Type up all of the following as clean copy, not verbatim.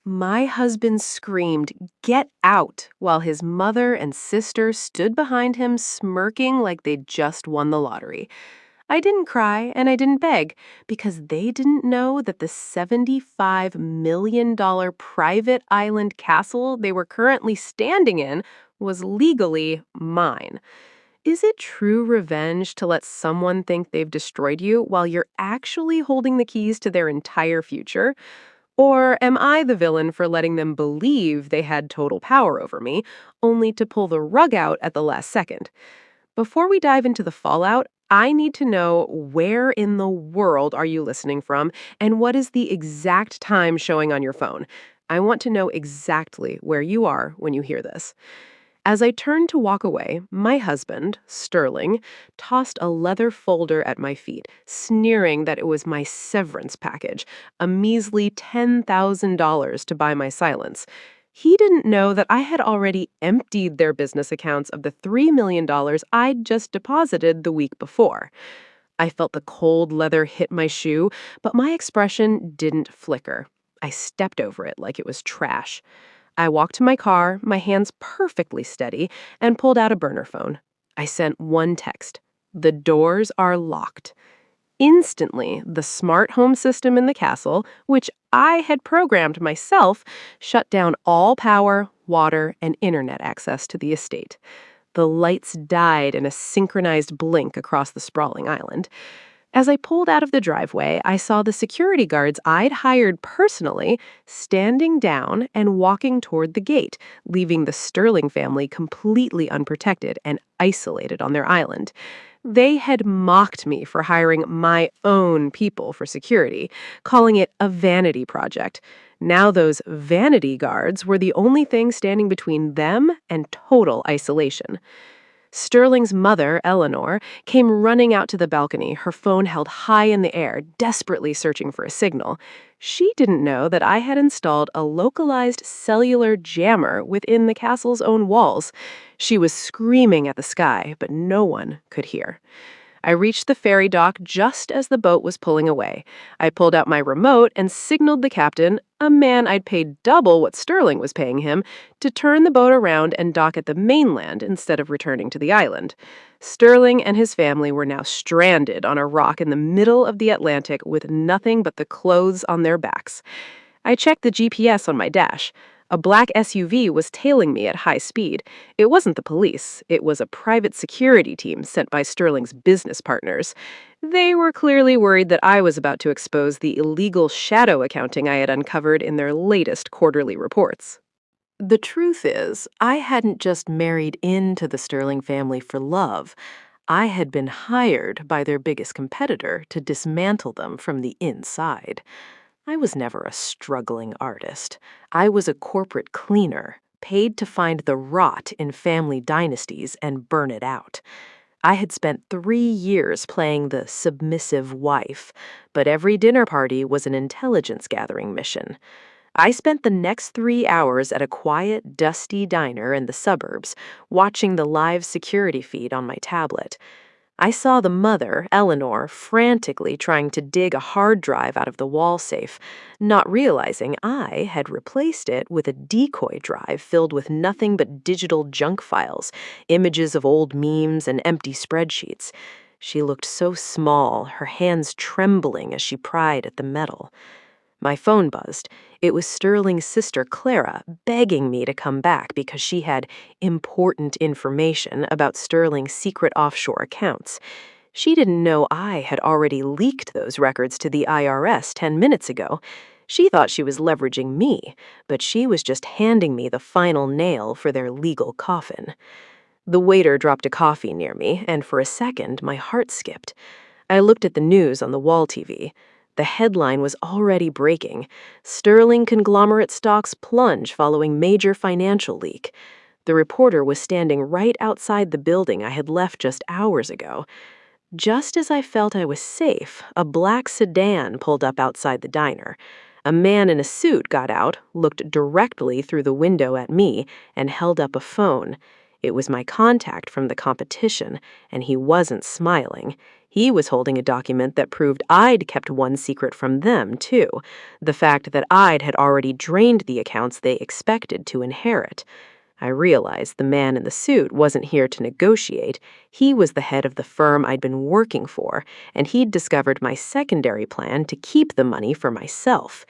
My husband screamed, "Get out!" while his mother and sister stood behind him smirking like they'd just won the lottery. I didn't cry and I didn't beg because they didn't know that the $75 million private island castle they were currently standing in was legally mine. Is it true revenge to let someone think they've destroyed you while you're actually holding the keys to their entire future? Or am I the villain for letting them believe they had total power over me, only to pull the rug out at the last second? Before we dive into the fallout, I need to know, where in the world are you listening from, and what is the exact time showing on your phone? I want to know exactly where you are when you hear this. As I turned to walk away, my husband, Sterling, tossed a leather folder at my feet, sneering that it was my severance package, a measly $10,000 to buy my silence. He didn't know that I had already emptied their business accounts of the $3 million I'd just deposited the week before. I felt the cold leather hit my shoe, but my expression didn't flicker. I stepped over it like it was trash. I walked to my car, my hands perfectly steady, and pulled out a burner phone. I sent one text: "The doors are locked." Instantly, the smart home system in the castle, which I had programmed myself, shut down all power, water, and internet access to the estate. The lights died in a synchronized blink across the sprawling island. As I pulled out of the driveway, I saw the security guards I'd hired personally standing down and walking toward the gate, leaving the Sterling family completely unprotected and isolated on their island. They had mocked me for hiring my own people for security, calling it a vanity project. Now those vanity guards were the only thing standing between them and total isolation. Sterling's mother, Eleanor, came running out to the balcony, her phone held high in the air, desperately searching for a signal. She didn't know that I had installed a localized cellular jammer within the castle's own walls. She was screaming at the sky, but no one could hear. I reached the ferry dock just as the boat was pulling away. I pulled out my remote and signaled the captain, a man I'd paid double what Sterling was paying him, to turn the boat around and dock at the mainland instead of returning to the island. Sterling and his family were now stranded on a rock in the middle of the Atlantic with nothing but the clothes on their backs. I checked the GPS on my dash. A black SUV was tailing me at high speed. It wasn't the police. It was a private security team sent by Sterling's business partners. They were clearly worried that I was about to expose the illegal shadow accounting I had uncovered in their latest quarterly reports. The truth is, I hadn't just married into the Sterling family for love. I had been hired by their biggest competitor to dismantle them from the inside. I was never a struggling artist. I was a corporate cleaner, paid to find the rot in family dynasties and burn it out. I had spent 3 years playing the submissive wife, but every dinner party was an intelligence gathering mission. I spent the next 3 hours at a quiet, dusty diner in the suburbs, watching the live security feed on my tablet. I saw the mother, Eleanor, frantically trying to dig a hard drive out of the wall safe, not realizing I had replaced it with a decoy drive filled with nothing but digital junk files, images of old memes, and empty spreadsheets. She looked so small, her hands trembling as she pried at the metal. My phone buzzed. It was Sterling's sister, Clara, begging me to come back because she had important information about Sterling's secret offshore accounts. She didn't know I had already leaked those records to the IRS 10 minutes ago. She thought she was leveraging me, but she was just handing me the final nail for their legal coffin. The waiter dropped a coffee near me, and for a second, my heart skipped. I looked at the news on the wall TV. The headline was already breaking. Sterling conglomerate stocks plunge following major financial leak. The reporter was standing right outside the building I had left just hours ago. Just as I felt I was safe, a black sedan pulled up outside the diner. A man in a suit got out, looked directly through the window at me, and held up a phone. It was my contact from the competition, and he wasn't smiling. He was holding a document that proved I'd kept one secret from them, too, the fact that I'd had already drained the accounts they expected to inherit. I realized the man in the suit wasn't here to negotiate. He was the head of the firm I'd been working for, and he'd discovered my secondary plan to keep the money for myself.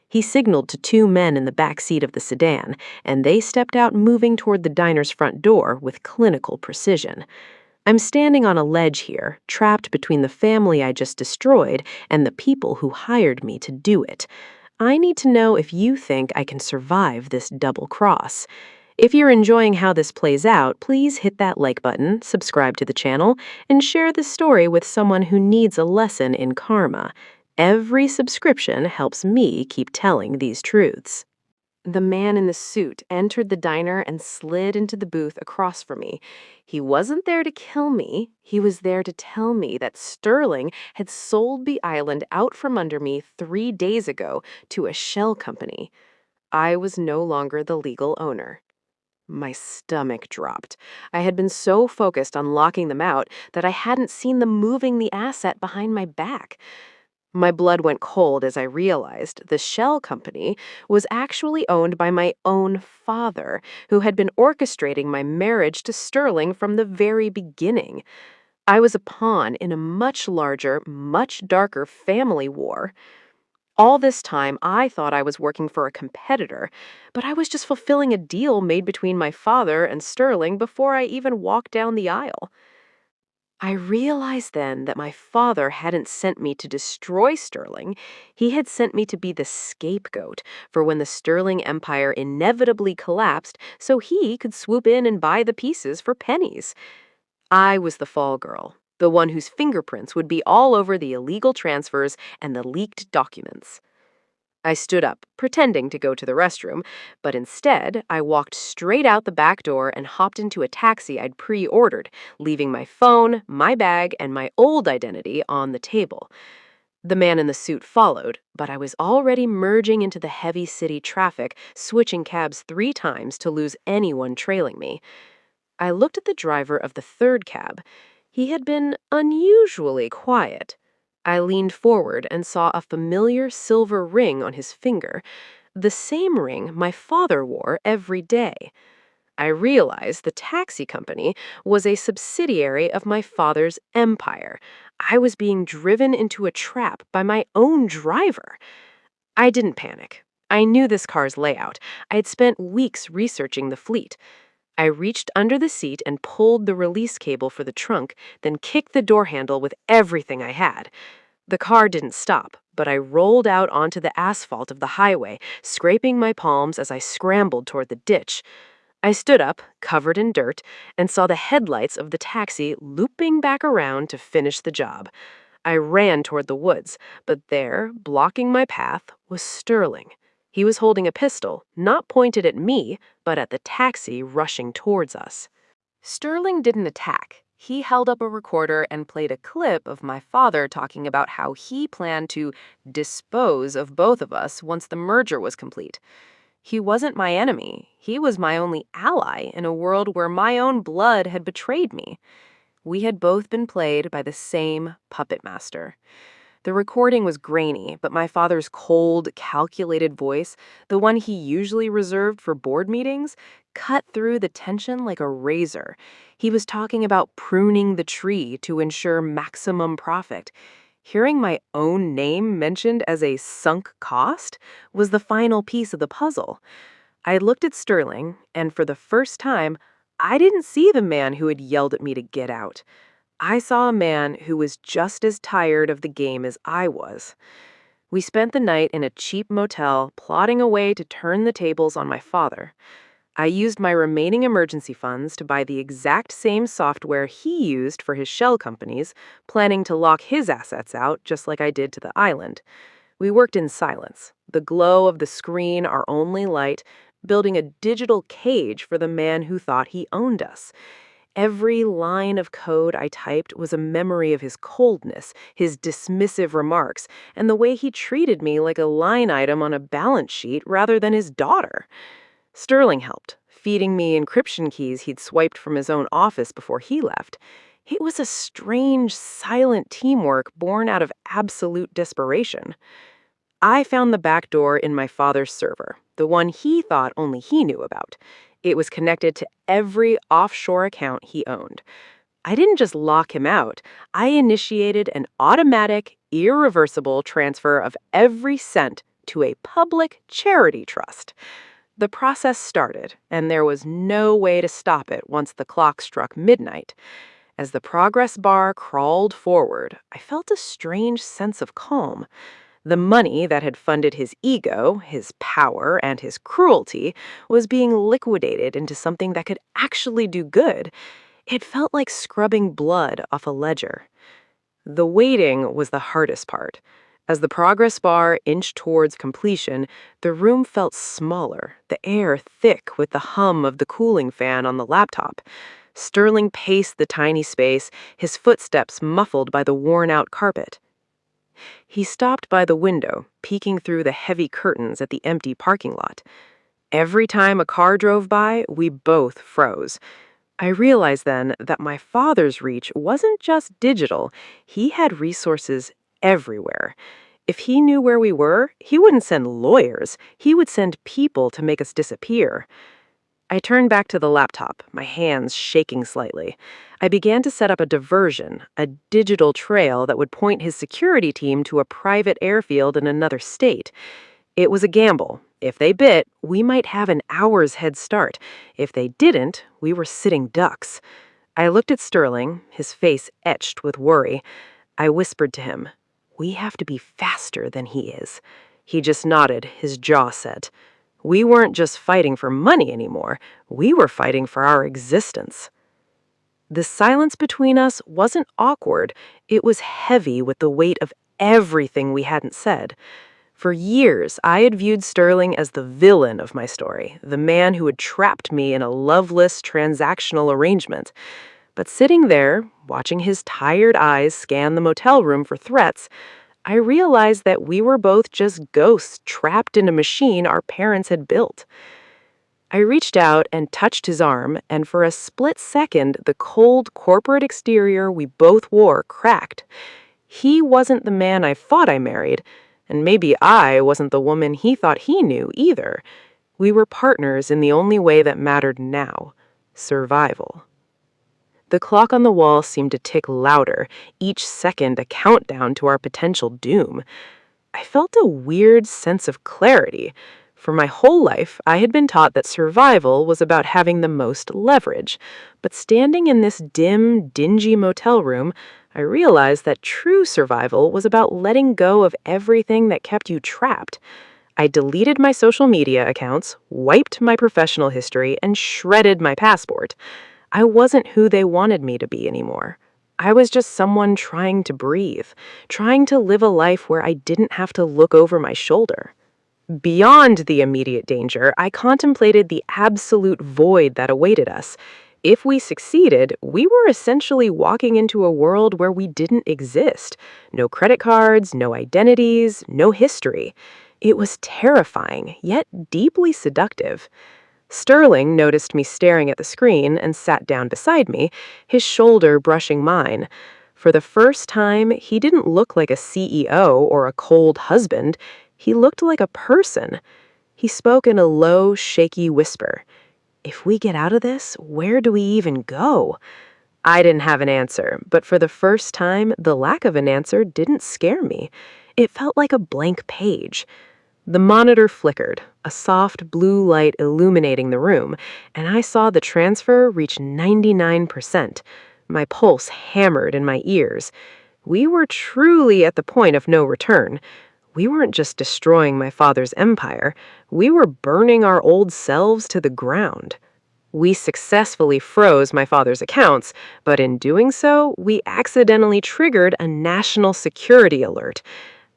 He signaled to two men in the back seat of the sedan, and they stepped out, moving toward the diner's front door with clinical precision. I'm standing on a ledge here, trapped between the family I just destroyed and the people who hired me to do it. I need to know if you think I can survive this double cross. If you're enjoying how this plays out, please hit that like button, subscribe to the channel, and share this story with someone who needs a lesson in karma. Every subscription helps me keep telling these truths. The man in the suit entered the diner and slid into the booth across from me. He wasn't there to kill me. He was there to tell me that Sterling had sold the island out from under me 3 days ago to a shell company. I was no longer the legal owner. My stomach dropped. I had been so focused on locking them out that I hadn't seen them moving the asset behind my back. My blood went cold as I realized the shell company was actually owned by my own father, who had been orchestrating my marriage to Sterling from the very beginning. I was a pawn in a much larger, much darker family war. All this time, I thought I was working for a competitor, but I was just fulfilling a deal made between my father and Sterling before I even walked down the aisle. I realized then that my father hadn't sent me to destroy Sterling. He had sent me to be the scapegoat for when the Sterling Empire inevitably collapsed so he could swoop in and buy the pieces for pennies. I was the fall girl, the one whose fingerprints would be all over the illegal transfers and the leaked documents. I stood up, pretending to go to the restroom, but instead, I walked straight out the back door and hopped into a taxi I'd pre-ordered, leaving my phone, my bag, and my old identity on the table. The man in the suit followed, but I was already merging into the heavy city traffic, switching cabs 3 times to lose anyone trailing me. I looked at the driver of the third cab. He had been unusually quiet. I leaned forward and saw a familiar silver ring on his finger, the same ring my father wore every day. I realized the taxi company was a subsidiary of my father's empire. I was being driven into a trap by my own driver. I didn't panic. I knew this car's layout. I had spent weeks researching the fleet. I reached under the seat and pulled the release cable for the trunk, then kicked the door handle with everything I had. The car didn't stop, but I rolled out onto the asphalt of the highway, scraping my palms as I scrambled toward the ditch. I stood up, covered in dirt, and saw the headlights of the taxi looping back around to finish the job. I ran toward the woods, but there, blocking my path, was Sterling. He was holding a pistol, not pointed at me, but at the taxi rushing towards us. Sterling didn't attack. He held up a recorder and played a clip of my father talking about how he planned to dispose of both of us once the merger was complete. He wasn't my enemy. He was my only ally in a world where my own blood had betrayed me. We had both been played by the same puppet master. The recording was grainy, but my father's cold, calculated voice, the one he usually reserved for board meetings, cut through the tension like a razor. He was talking about pruning the tree to ensure maximum profit. Hearing my own name mentioned as a sunk cost was the final piece of the puzzle. I looked at Sterling, and for the first time, I didn't see the man who had yelled at me to get out. I saw a man who was just as tired of the game as I was. We spent the night in a cheap motel, plotting a way to turn the tables on my father. I used my remaining emergency funds to buy the exact same software he used for his shell companies, planning to lock his assets out just like I did to the island. We worked in silence, the glow of the screen our only light, building a digital cage for the man who thought he owned us. Every line of code I typed was a memory of his coldness, his dismissive remarks, and the way he treated me like a line item on a balance sheet rather than his daughter. Sterling helped, feeding me encryption keys he'd swiped from his own office before he left. It was a strange, silent teamwork born out of absolute desperation. I found the back door in my father's server, the one he thought only he knew about. It was connected to every offshore account he owned. I didn't just lock him out, I initiated an automatic, irreversible transfer of every cent to a public charity trust. The process started, and there was no way to stop it once the clock struck midnight. As the progress bar crawled forward, I felt a strange sense of calm. The money that had funded his ego, his power, and his cruelty was being liquidated into something that could actually do good. It felt like scrubbing blood off a ledger. The waiting was the hardest part. As the progress bar inched towards completion, the room felt smaller, the air thick with the hum of the cooling fan on the laptop. Sterling paced the tiny space, his footsteps muffled by the worn-out carpet. He stopped by the window, peeking through the heavy curtains at the empty parking lot. Every time a car drove by, we both froze. I realized then that my father's reach wasn't just digital, he had resources everywhere. If he knew where we were, he wouldn't send lawyers, he would send people to make us disappear. I turned back to the laptop, my hands shaking slightly. I began to set up a diversion, a digital trail that would point his security team to a private airfield in another state. It was a gamble. If they bit, we might have an hour's head start. If they didn't, we were sitting ducks. I looked at Sterling, his face etched with worry. I whispered to him, "We have to be faster than he is." He just nodded, his jaw set. We weren't just fighting for money anymore. We were fighting for our existence. The silence between us wasn't awkward. It was heavy with the weight of everything we hadn't said. For years, I had viewed Sterling as the villain of my story, the man who had trapped me in a loveless, transactional arrangement. But sitting there, watching his tired eyes scan the motel room for threats, I realized that we were both just ghosts trapped in a machine our parents had built. I reached out and touched his arm, and for a split second, the cold corporate exterior we both wore cracked. He wasn't the man I thought I married, and maybe I wasn't the woman he thought he knew either. We were partners in the only way that mattered now: survival. The clock on the wall seemed to tick louder, each second a countdown to our potential doom. I felt a weird sense of clarity. For my whole life, I had been taught that survival was about having the most leverage. But standing in this dim, dingy motel room, I realized that true survival was about letting go of everything that kept you trapped. I deleted my social media accounts, wiped my professional history, and shredded my passport. I wasn't who they wanted me to be anymore. I was just someone trying to breathe, trying to live a life where I didn't have to look over my shoulder. Beyond the immediate danger, I contemplated the absolute void that awaited us. If we succeeded, we were essentially walking into a world where we didn't exist. No credit cards, no identities, no history. It was terrifying, yet deeply seductive. Sterling noticed me staring at the screen and sat down beside me, his shoulder brushing mine. For the first time, he didn't look like a CEO or a cold husband. He looked like a person. He spoke in a low, shaky whisper. "If we get out of this, where do we even go?" I didn't have an answer, but for the first time, the lack of an answer didn't scare me. It felt like a blank page. The monitor flickered, a soft blue light illuminating the room, and I saw the transfer reach 99%. My pulse hammered in my ears. We were truly at the point of no return. We weren't just destroying my father's empire, we were burning our old selves to the ground. We successfully froze my father's accounts, but in doing so, we accidentally triggered a national security alert.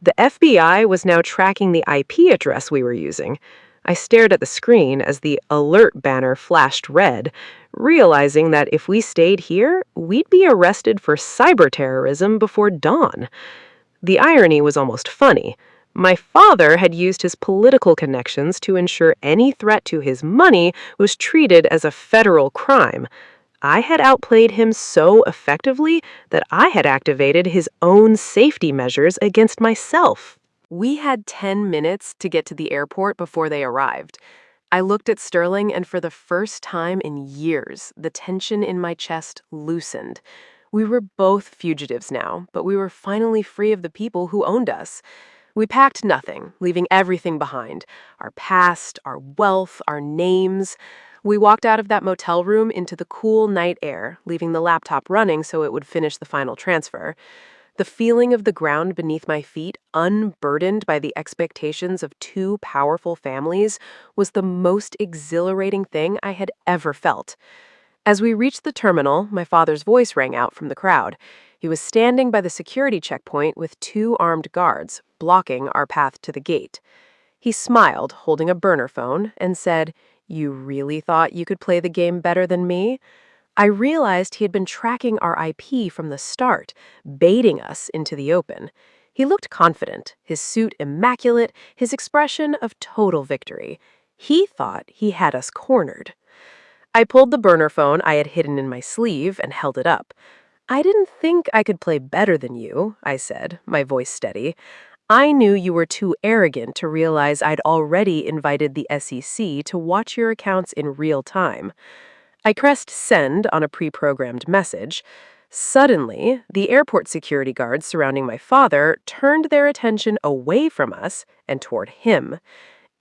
The FBI was now tracking the IP address we were using. I stared at the screen as the alert banner flashed red, realizing that if we stayed here, we'd be arrested for cyber terrorism before dawn. The irony was almost funny. My father had used his political connections to ensure any threat to his money was treated as a federal crime. I had outplayed him so effectively that I had activated his own safety measures against myself. We had 10 minutes to get to the airport before they arrived. I looked at Sterling, and for the first time in years, the tension in my chest loosened. We were both fugitives now, but we were finally free of the people who owned us. We packed nothing, leaving everything behind: our past, our wealth, our names. We walked out of that motel room into the cool night air, leaving the laptop running so it would finish the final transfer. The feeling of the ground beneath my feet, unburdened by the expectations of two powerful families, was the most exhilarating thing I had ever felt. As we reached the terminal, my father's voice rang out from the crowd. He was standing by the security checkpoint with two armed guards, blocking our path to the gate. He smiled, holding a burner phone, and said, "You really thought you could play the game better than me?" I realized he had been tracking our IP from the start, baiting us into the open. He looked confident, his suit immaculate, his expression of total victory. He thought he had us cornered. I pulled the burner phone I had hidden in my sleeve and held it up. "I didn't think I could play better than you," I said, my voice steady. "I knew you were too arrogant to realize I'd already invited the SEC to watch your accounts in real time." I pressed send on a pre-programmed message. Suddenly, the airport security guards surrounding my father turned their attention away from us and toward him.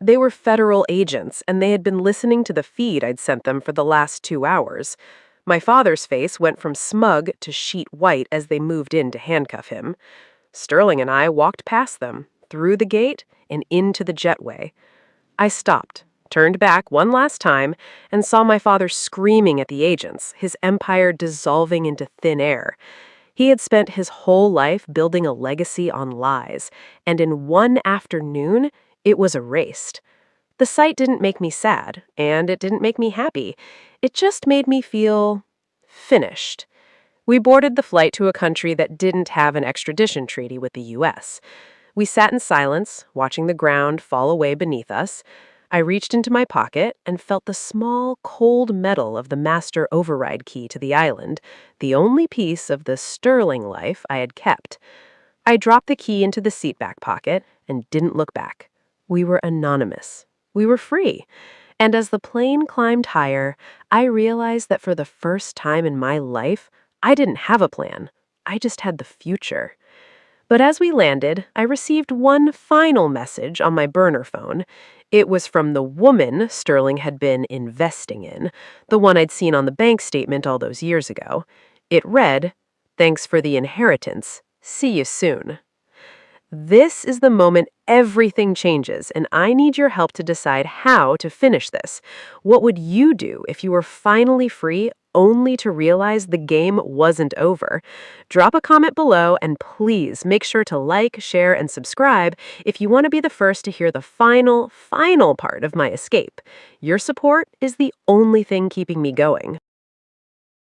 They were federal agents, and they had been listening to the feed I'd sent them for the last 2 hours. My father's face went from smug to sheet white as they moved in to handcuff him. Sterling and I walked past them, through the gate, and into the jetway. I stopped, turned back one last time, and saw my father screaming at the agents, his empire dissolving into thin air. He had spent his whole life building a legacy on lies, and in one afternoon, it was erased. The sight didn't make me sad, and it didn't make me happy. It just made me feel finished. We boarded the flight to a country that didn't have an extradition treaty with the U.S. We sat in silence, watching the ground fall away beneath us. I reached into my pocket and felt the small, cold metal of the master override key to the island, the only piece of the sterling life I had kept. I dropped the key into the seatback pocket and didn't look back. We were anonymous. We were free. And as the plane climbed higher, I realized that for the first time in my life, I didn't have a plan. I just had the future. But as we landed, I received one final message on my burner phone. It was from the woman Sterling had been investing in, the one I'd seen on the bank statement all those years ago. It read, "Thanks for the inheritance. See you soon." This is the moment everything changes, and I need your help to decide how to finish this. What would you do if you were finally free, only to realize the game wasn't over? Drop a comment below, and please make sure to like, share, and subscribe if you want to be the first to hear the final part of my escape. Your support is the only thing keeping me going.